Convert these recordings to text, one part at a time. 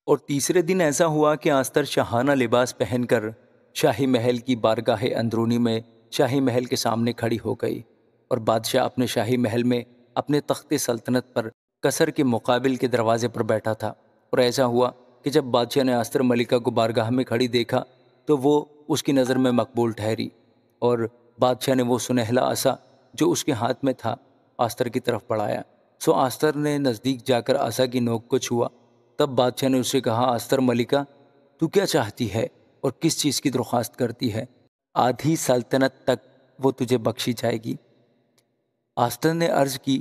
اور تیسرے دن ایسا ہوا کہ آستر شاہانہ لباس پہن کر شاہی محل کی بارگاہ اندرونی میں شاہی محل کے سامنے کھڑی ہو گئی، اور بادشاہ اپنے شاہی محل میں اپنے تخت سلطنت پر قصر کے مقابل کے دروازے پر بیٹھا تھا۔ اور ایسا ہوا کہ جب بادشاہ نے آستر ملکہ کو بارگاہ میں کھڑی دیکھا تو وہ اس کی نظر میں مقبول ٹھہری، اور بادشاہ نے وہ سنہلا عصا جو اس کے ہاتھ میں تھا آستر کی طرف بڑھایا۔ سو آستر نے نزدیک جا کر عصا کی نوک کو چھوا۔ تب بادشاہ نے اسے کہا، آستر ملکہ، تو کیا چاہتی ہے اور کس چیز کی درخواست کرتی ہے؟ آدھی سلطنت تک وہ تجھے بخشی جائے گی۔ آستر نے عرض کی،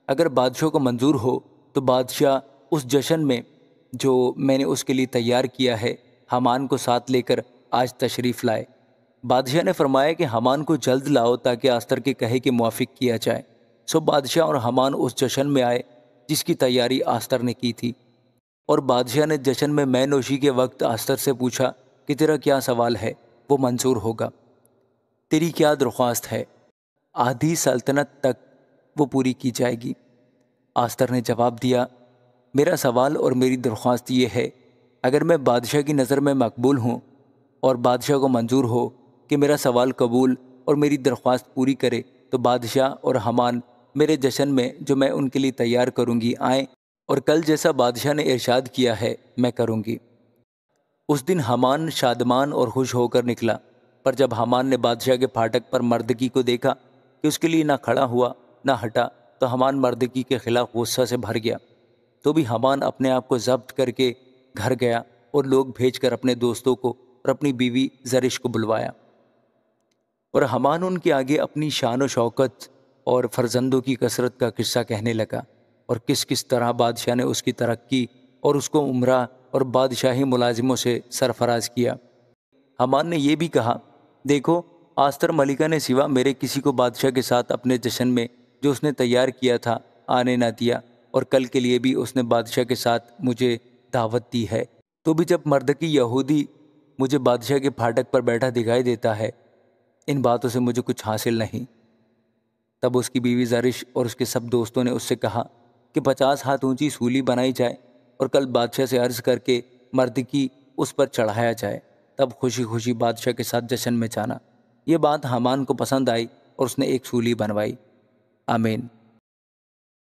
اگر بادشاہ کو منظور ہو تو بادشاہ اس جشن میں جو میں نے اس کے لیے تیار کیا ہے حامان کو ساتھ لے کر آج تشریف لائے۔ بادشاہ نے فرمایا کہ حامان کو جلد لاؤ تاکہ آستر کے کہے کے موافق کیا جائے۔ سو بادشاہ اور حامان اس جشن میں آئے جس کی تیاری آستر نے کی تھی، اور بادشاہ نے جشن میں مے نوشی کے وقت آستر سے پوچھا کہ تیرا کیا سوال ہے، وہ منظور ہوگا، تیری کیا درخواست ہے؟ آدھی سلطنت تک وہ پوری کی جائے گی۔ آستر نے جواب دیا، میرا سوال اور میری درخواست یہ ہے، اگر میں بادشاہ کی نظر میں مقبول ہوں اور بادشاہ کو منظور ہو کہ میرا سوال قبول اور میری درخواست پوری کرے، تو بادشاہ اور حامان میرے جشن میں جو میں ان کے لیے تیار کروں گی آئیں، اور کل جیسا بادشاہ نے ارشاد کیا ہے میں کروں گی۔ اس دن حامان شادمان اور خوش ہو کر نکلا، پر جب حامان نے بادشاہ کے پھاٹک پر مردکی کو دیکھا کہ اس کے لیے نہ کھڑا ہوا نہ ہٹا، تو حامان مردکی کے خلاف غصہ سے بھر گیا۔ تو بھی حامان اپنے آپ کو ضبط کر کے گھر گیا اور لوگ بھیج کر اپنے دوستوں کو اور اپنی بیوی زرش کو بلوایا، اور حامان ان کے آگے اپنی شان و شوکت اور فرزندوں کی کثرت کا قصہ کہنے لگا، اور کس کس طرح بادشاہ نے اس کی ترقی اور اس کو عمرہ اور بادشاہی ملازموں سے سرفراز کیا۔ حامان نے یہ بھی کہا، دیکھو، آستر ملکہ نے سوا میرے کسی کو بادشاہ کے ساتھ اپنے جشن میں جو اس نے تیار کیا تھا آنے نہ دیا، اور کل کے لیے بھی اس نے بادشاہ کے ساتھ مجھے دعوت دی ہے۔ تو بھی جب مردکی یہودی مجھے بادشاہ کے پھاٹک پر بیٹھا دکھائی دیتا ہے، ان باتوں سے مجھے کچھ حاصل نہیں۔ تب اس کی بیوی زرش اور اس کے سب دوستوں نے اس سے کہا کہ 50 ہاتھ اونچی سولی بنائی جائے اور کل بادشاہ سے عرض کر کے مردکی اس پر چڑھایا جائے، تب خوشی خوشی بادشاہ کے ساتھ جشن میں جانا۔ یہ بات حامان کو پسند آئی اور اس نے ایک سولی بنوائی۔ آمین۔